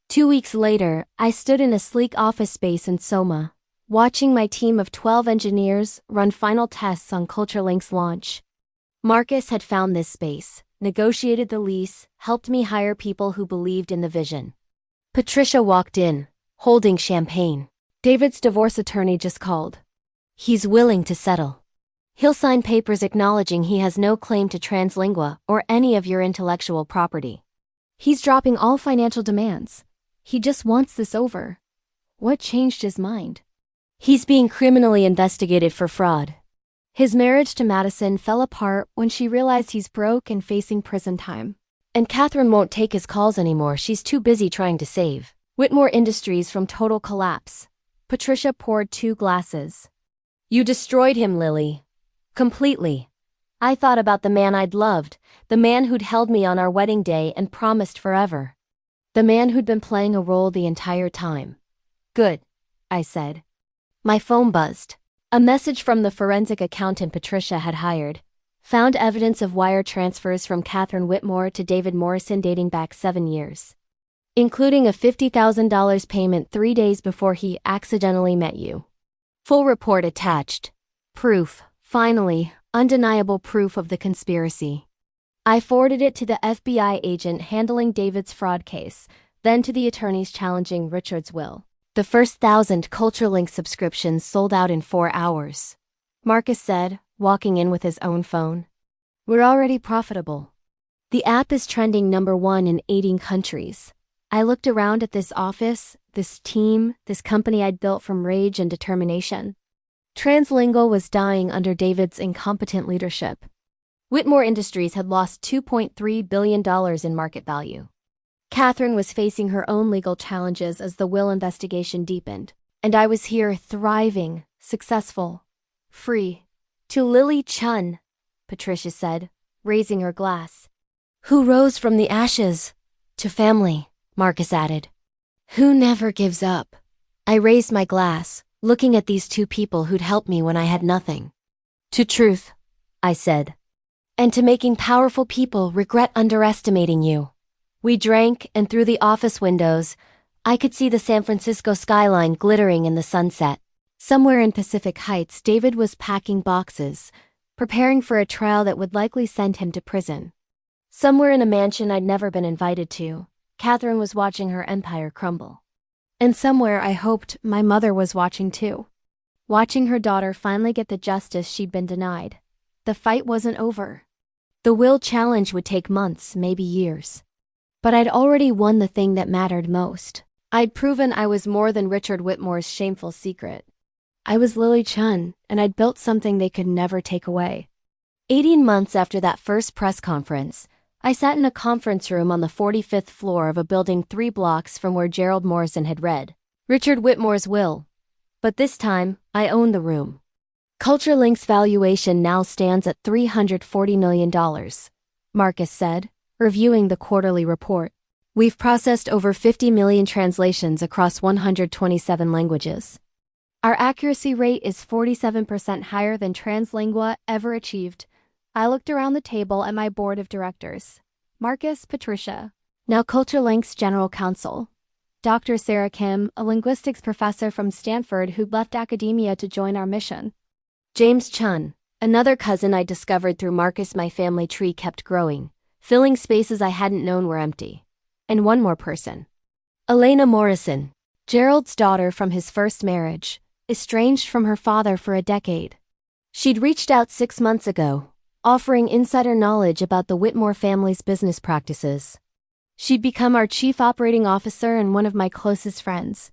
[SPEAKER 1] 2 weeks later, I stood in a sleek office space in Soma, watching my team of 12 engineers run final tests on CultureLink's launch. Marcus had found this space, negotiated the lease, helped me hire people who believed in the vision. Patricia walked in, holding champagne. David's divorce attorney just called. He's willing to settle. He'll sign papers acknowledging he has no claim to Translingua or any of your intellectual property. He's dropping all financial demands. He just wants this over. What changed his mind? He's being criminally investigated for fraud. His marriage to Madison fell apart when she realized he's broke and facing prison time. And Catherine won't take his calls anymore. She's too busy trying to save Whitmore Industries from total collapse. Patricia poured 2 glasses. You destroyed him, Lily. Completely. I thought about the man I'd loved, the man who'd held me on our wedding day and promised forever. The man who'd been playing a role the entire time. Good, I said. My phone buzzed. A message from the forensic accountant Patricia had hired. Found evidence of wire transfers from Catherine Whitmore to David Morrison dating back 7 years. Including a $50,000 payment 3 days before he accidentally met you. Full report attached. Proof, finally, undeniable proof of the conspiracy. I forwarded it to the FBI agent handling David's fraud case, then to the attorneys challenging Richard's will. The first 1,000 CultureLink subscriptions sold out in 4 hours. Marcus said, walking in with his own phone. We're already profitable. The app is trending #1 in 18 countries. I looked around at this office, this team, this company I'd built from rage and determination. Translingua was dying under David's incompetent leadership. Whitmore Industries had lost $2.3 billion in market value. Catherine was facing her own legal challenges as the will investigation deepened, and I was here thriving, successful, free. To Lily Chun, Patricia said, raising her glass. Who rose from the ashes? To family, Marcus added. Who never gives up? I raised my glass, looking at these 2 people who'd helped me when I had nothing. To truth, I said. And to making powerful people regret underestimating you. We drank, and through the office windows, I could see the San Francisco skyline glittering in the sunset. Somewhere in Pacific Heights, David was packing boxes, preparing for a trial that would likely send him to prison. Somewhere in a mansion I'd never been invited to, Catherine was watching her empire crumble. And somewhere I hoped my mother was watching too. Watching her daughter finally get the justice she'd been denied. The fight wasn't over. The will challenge would take months, maybe years. But I'd already won the thing that mattered most. I'd proven I was more than Richard Whitmore's shameful secret. I was Lily Chun, and I'd built something they could never take away. 18 months after that first press conference, I sat in a conference room on the 45th floor of a building 3 blocks from where Gerald Morrison had read Richard Whitmore's will. But this time, I owned the room. CultureLink's valuation now stands at $340 million, Marcus said, reviewing the quarterly report. We've processed over 50 million translations across 127 languages. Our accuracy rate is 47% higher than Translingua ever achieved. I looked around the table at my board of directors. Marcus, Patricia. Now CultureLink's general counsel. Dr. Sarah Kim, a linguistics professor from Stanford who'd left academia to join our mission. James Chun, another cousin I discovered through Marcus. My family tree kept growing, filling spaces I hadn't known were empty. And one more person. Elena Morrison, Gerald's daughter from his first marriage, estranged from her father for a decade. She'd reached out 6 months ago, offering insider knowledge about the Whitmore family's business practices. She'd become our chief operating officer and one of my closest friends.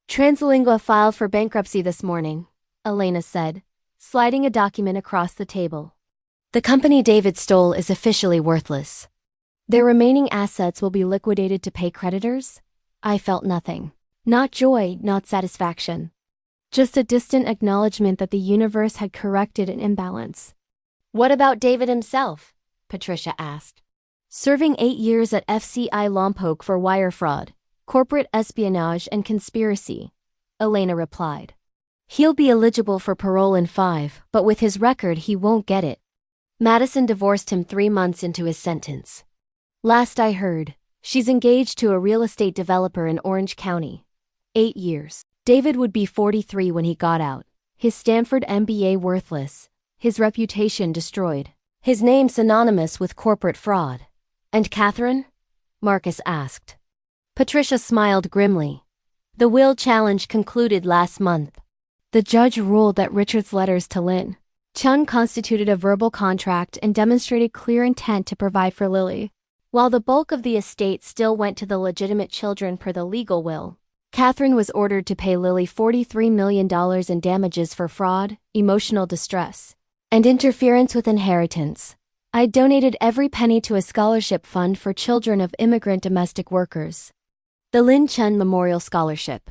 [SPEAKER 1] Translingua filed for bankruptcy this morning, Elena said, sliding a document across the table. The company David stole is officially worthless. Their remaining assets will be liquidated to pay creditors? I felt nothing. Not joy, not satisfaction. Just a distant acknowledgement that the universe had corrected an imbalance. What about David himself? Patricia asked. Serving 8 years at FCI Lompoc for wire fraud, corporate espionage and conspiracy, Elena replied. He'll be eligible for parole in 5, but with his record he won't get it. Madison divorced him 3 months into his sentence. Last I heard, she's engaged to a real estate developer in Orange County. 8 years. David would be 43 when he got out, his Stanford MBA worthless, his reputation destroyed. His name synonymous with corporate fraud. And Catherine? Marcus asked. Patricia smiled grimly. The will challenge concluded last month. The judge ruled that Richard's letters to Lin Chun constituted a verbal contract and demonstrated clear intent to provide for Lily. While the bulk of the estate still went to the legitimate children per the legal will, Catherine was ordered to pay Lily $43 million in damages for fraud, emotional distress, and interference with inheritance. I donated every penny to a scholarship fund for children of immigrant domestic workers. The Lin Chun Memorial Scholarship.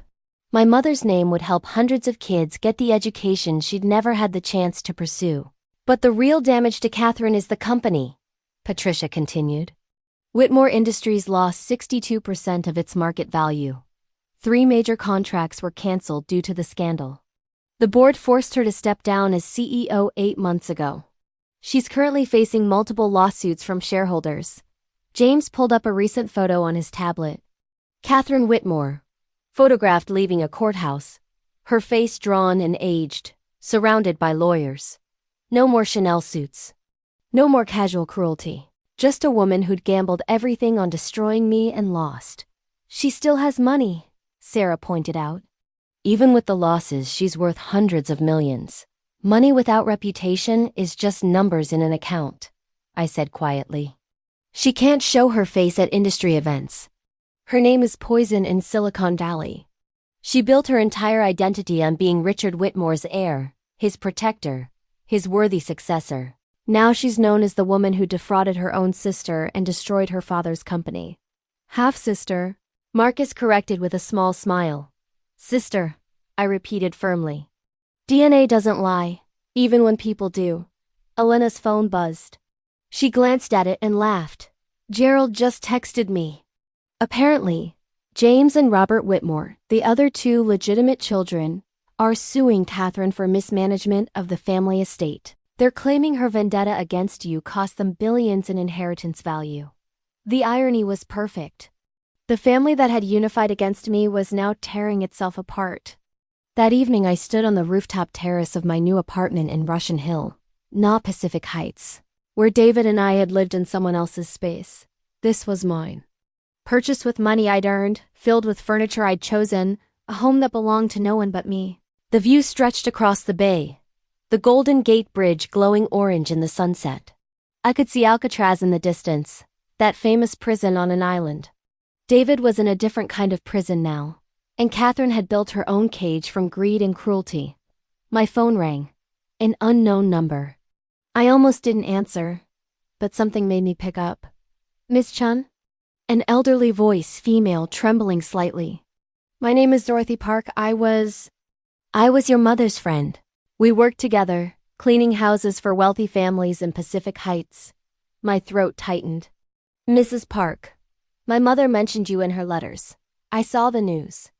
[SPEAKER 1] My mother's name would help hundreds of kids get the education she'd never had the chance to pursue. But the real damage to Catherine is the company, Patricia continued. Whitmore Industries lost 62% of its market value. 3 major contracts were canceled due to the scandal. The board forced her to step down as CEO 8 months ago. She's currently facing multiple lawsuits from shareholders. James pulled up a recent photo on his tablet. Catherine Whitmore, photographed leaving a courthouse, her face drawn and aged, surrounded by lawyers. No more Chanel suits. No more casual cruelty. Just a woman who'd gambled everything on destroying me and lost. She still has money, Sarah pointed out. Even with the losses, she's worth hundreds of millions. Money without reputation is just numbers in an account, I said quietly. She can't show her face at industry events. Her name is poison in Silicon Valley. She built her entire identity on being Richard Whitmore's heir, his protector, his worthy successor. Now she's known as the woman who defrauded her own sister and destroyed her father's company. Half-sister, Marcus corrected with a small smile. Sister, I repeated firmly. DNA doesn't lie, even when people do. Elena's phone buzzed. She glanced at it and laughed. Gerald just texted me. Apparently, James and Robert Whitmore, the other 2 legitimate children, are suing Catherine for mismanagement of the family estate. They're claiming her vendetta against you cost them billions in inheritance value. The irony was perfect. The family that had unified against me was now tearing itself apart. That evening I stood on the rooftop terrace of my new apartment in Russian Hill, not Pacific Heights, where David and I had lived in someone else's space. This was mine. Purchased with money I'd earned, filled with furniture I'd chosen, a home that belonged to no one but me. The view stretched across the bay, the Golden Gate Bridge glowing orange in the sunset. I could see Alcatraz in the distance, that famous prison on an island. David was in a different kind of prison now, and Catherine had built her own cage from greed and cruelty. My phone rang. An unknown number. I almost didn't answer, but something made me pick up. Miss Chun? An elderly voice, female, trembling slightly. My name is Dorothy Park. I was your mother's friend. We worked together, cleaning houses for wealthy families in Pacific Heights. My throat tightened. Mrs. Park, my mother mentioned you in her letters. I saw the news.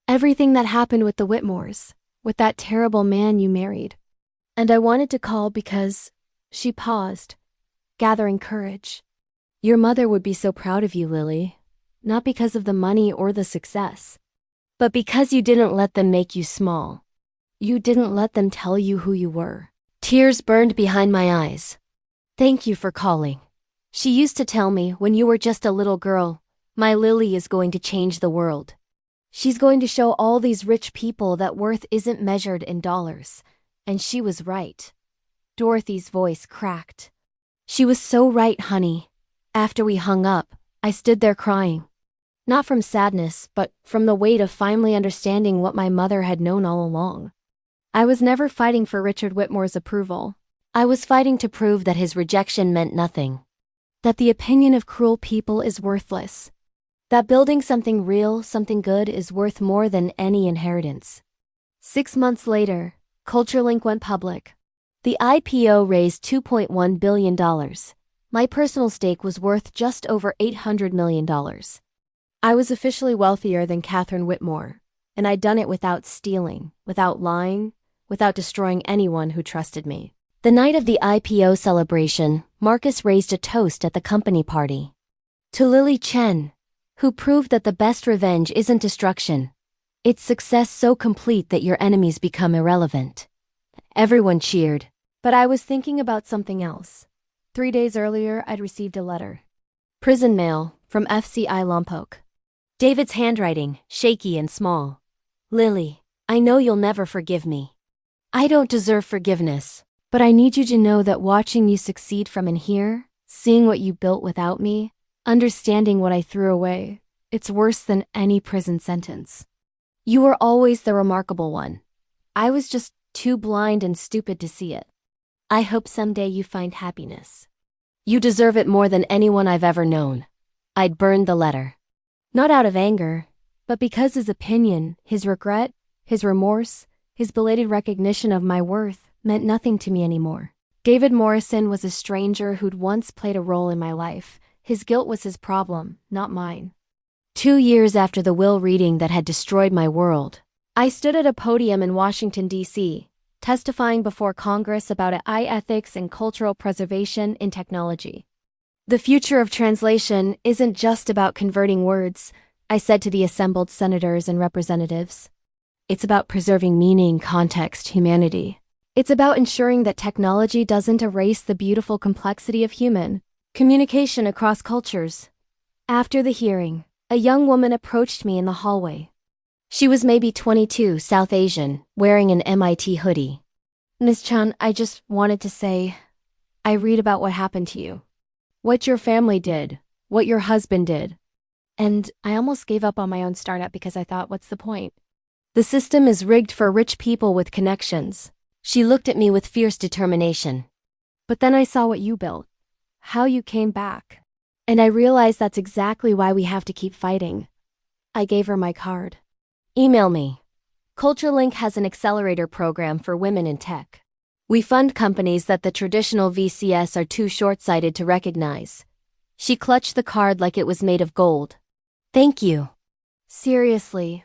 [SPEAKER 1] Everything that happened with the Whitmores, with that terrible man you married. And I wanted to call because... She paused, gathering courage. Your mother would be so proud of you, Lily. Not because of the money or the success, but because you didn't let them make you small. You didn't let them tell you who you were. Tears burned behind my eyes. Thank you for calling. She used to tell me when you were just a little girl, my Lily is going to change the world. She's going to show all these rich people that worth isn't measured in dollars. And she was right. Dorothy's voice cracked. She was so right, honey. After we hung up, I stood there crying. Not from sadness, but from the weight of finally understanding what my mother had known all along. I was never fighting for Richard Whitmore's approval. I was fighting to prove that his rejection meant nothing. That the opinion of cruel people is worthless. That building something real, something good is worth more than any inheritance. 6 months later, CultureLink went public. The IPO raised $2.1 billion. My personal stake was worth just over $800 million. I was officially wealthier than Catherine Whitmore, and I'd done it without stealing, without lying, without destroying anyone who trusted me. The night of the IPO celebration, Marcus raised a toast at the company party. To Lily Chen, who proved that the best revenge isn't destruction. It's success so complete that your enemies become irrelevant. Everyone cheered, but I was thinking about something else. 3 days earlier, I'd received a letter. Prison mail from FCI Lompoc. David's handwriting, shaky and small. Lily, I know you'll never forgive me. I don't deserve forgiveness, but I need you to know that watching you succeed from in here, seeing what you built without me, understanding what I threw away, it's worse than any prison sentence. You were always the remarkable one. I was just too blind and stupid to see it. I hope someday you find happiness. You deserve it more than anyone I've ever known. I'd burned the letter. Not out of anger, but because his opinion, his regret, his remorse, his belated recognition of my worth meant nothing to me anymore. David Morrison was a stranger who'd once played a role in my life. His guilt was his problem, not mine. 2 years after the will reading that had destroyed my world, I stood at a podium in Washington, D.C., testifying before Congress about AI ethics and cultural preservation in technology. The future of translation isn't just about converting words, I said to the assembled senators and representatives. It's about preserving meaning, context, humanity. It's about ensuring that technology doesn't erase the beautiful complexity of human communication across cultures. After the hearing, a young woman approached me in the hallway. She was maybe 22, South Asian, wearing an MIT hoodie. Ms. Chan, I just wanted to say, I read about what happened to you. What your family did, what your husband did. And I almost gave up on my own startup because I thought, what's the point? The system is rigged for rich people with connections. She looked at me with fierce determination. But then I saw what you built, how you came back. And I realized that's exactly why we have to keep fighting. I gave her my card. Email me. CultureLink has an accelerator program for women in tech. We fund companies that the traditional VCS are too short-sighted to recognize. She clutched the card like it was made of gold. Thank you. Seriously,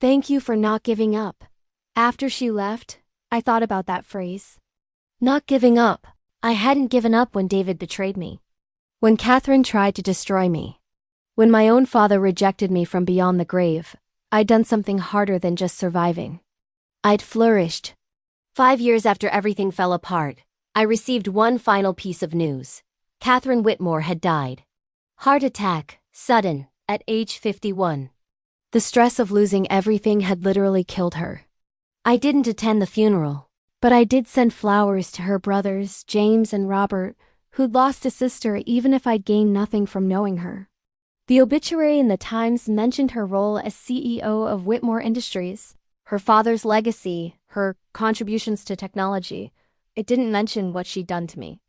[SPEAKER 1] thank you for not giving up. After she left, I thought about that phrase. Not giving up. I hadn't given up when David betrayed me. When Catherine tried to destroy me. When my own father rejected me from beyond the grave, I'd done something harder than just surviving. I'd flourished. 5 years after everything fell apart, I received one final piece of news. Catherine Whitmore had died. Heart attack, sudden, at age 51. The stress of losing everything had literally killed her. I didn't attend the funeral, but I did send flowers to her brothers, James and Robert, who'd lost a sister even if I'd gained nothing from knowing her. The obituary in the Times mentioned her role as CEO of Whitmore Industries, her father's legacy, her contributions to technology. It didn't mention what she'd done to me.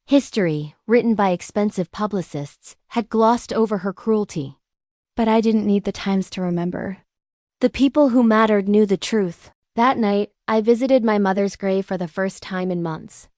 [SPEAKER 1] History, written by expensive publicists, had glossed over her cruelty. But I didn't need the Times to remember. The people who mattered knew the truth. That night, I visited my mother's grave for the first time in months.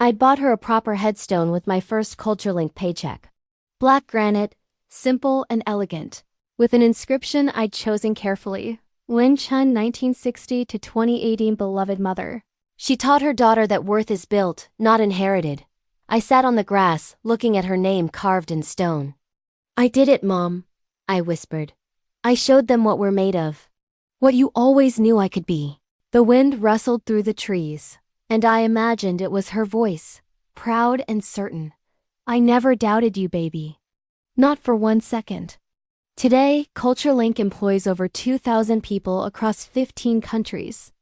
[SPEAKER 1] I'd bought her a proper headstone with my first CultureLink paycheck. Black granite, simple and elegant, with an inscription I'd chosen carefully. Lin Chun, 1960 to 2018, beloved mother. She taught her daughter that worth is built, not inherited. I sat on the grass, looking at her name carved in stone. I did it, Mom, I whispered. I showed them what we're made of. What you always knew I could be. The wind rustled through the trees, and I imagined it was her voice, proud and certain. I never doubted you, baby. Not for 1 second. Today, CultureLink employs over 2,000 people across 15 countries.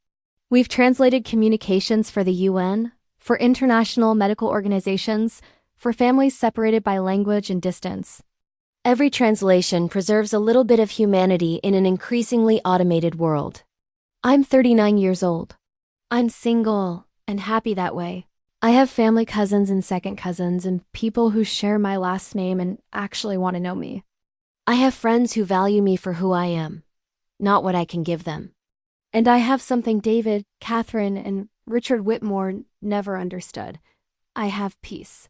[SPEAKER 1] We've translated communications for the UN, for international medical organizations, for families separated by language and distance. Every translation preserves a little bit of humanity in an increasingly automated world. I'm 39 years old. I'm single and happy that way. I have family cousins and second cousins and people who share my last name and actually want to know me. I have friends who value me for who I am, not what I can give them. And I have something David, Catherine, and Richard Whitmore never understood. I have peace.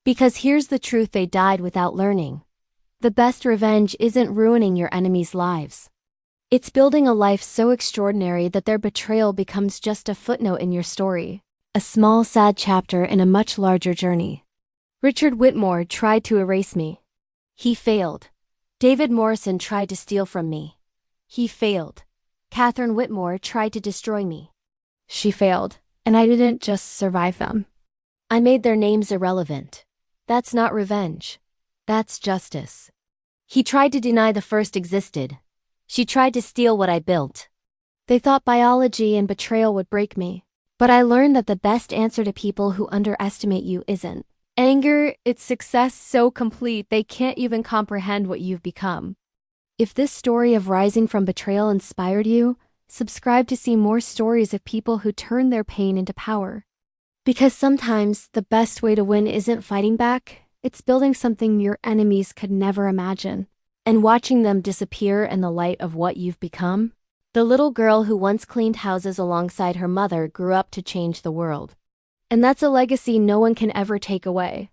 [SPEAKER 1] Because here's the truth they died without learning. The best revenge isn't ruining your enemies' lives. It's building a life so extraordinary that their betrayal becomes just a footnote in your story, a small sad chapter in a much larger journey. Richard Whitmore tried to erase me. He failed. David Morrison tried to steal from me. He failed. Catherine Whitmore tried to destroy me. She failed, and I didn't just survive them. I made their names irrelevant. That's not revenge. That's justice. He tried to deny the first existed. She tried to steal what I built. They thought biology and betrayal would break me. But I learned that the best answer to people who underestimate you isn't anger, it's success so complete they can't even comprehend what you've become. If this story of rising from betrayal inspired you, subscribe to see more stories of people who turn their pain into power. Because sometimes the best way to win isn't fighting back, it's building something your enemies could never imagine, and watching them disappear in the light of what you've become. The little girl who once cleaned houses alongside her mother grew up to change the world. And that's a legacy no one can ever take away.